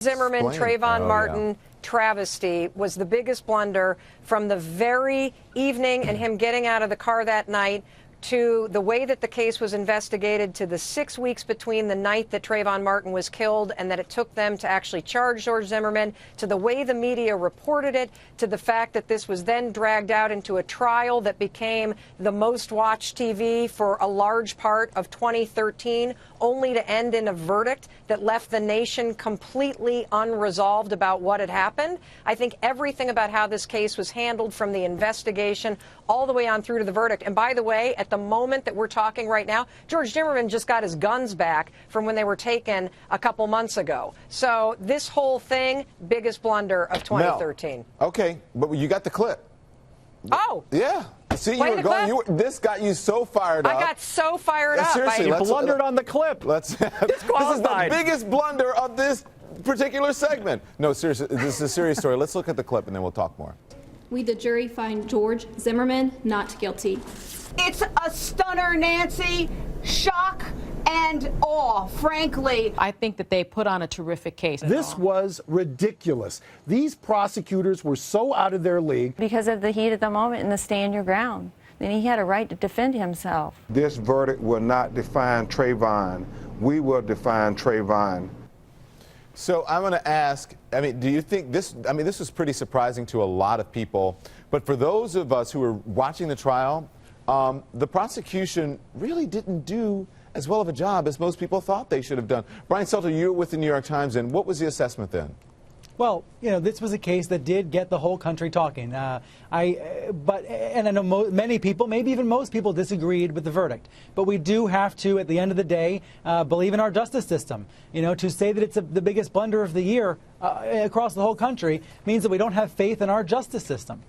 Zimmerman, Explain. Trayvon Martin travesty was the biggest blunder from the very evening and him getting out of the car that night to the way that the case was investigated, to the 6 weeks between the night that Trayvon Martin was killed and that it took them to actually charge George Zimmerman, to the way the media reported it, to the fact that this was then dragged out into a trial that became the most watched TV for a large part of 2013, only to end in a verdict that left the nation completely unresolved about what had happened. I think everything about how this case was handled, from the investigation all the way on through to the verdict. And by the way, at the moment that we're talking right now, George Zimmerman just got his guns back from when they were taken a couple months ago. So this whole thing, biggest blunder of 2013. Mel, okay, but you got the clip. Oh. Yeah. See, Play you were the going. clip? This got you so fired up. I got so fired up. Seriously, You blundered on the clip. This is the biggest blunder of this particular segment. No, seriously, this is a serious story. Let's look at the clip and then we'll talk more. We, the jury, find George Zimmerman not guilty. It's a stunner, Nancy. Shock and awe, frankly. I think that they put on a terrific case. This was ridiculous. These prosecutors were so out of their league. Because of the heat of the moment and the stand your ground. Then he had a right to defend himself. This verdict will not define Trayvon. We will define Trayvon. So I'm going to ask, I mean, do you think this, this was pretty surprising to a lot of people, but for those of us who were watching the trial, the prosecution really didn't do as well of a job as most people thought they should have done. Brian Stelter, you were with the New York Times, and what was the assessment then? Well, you know, this was a case that did get the whole country talking. And I know many people, maybe even most people, disagreed with the verdict. But we do have to, at the end of the day, believe in our justice system. You know, to say that it's the biggest blunder of the year across the whole country means that we don't have faith in our justice system.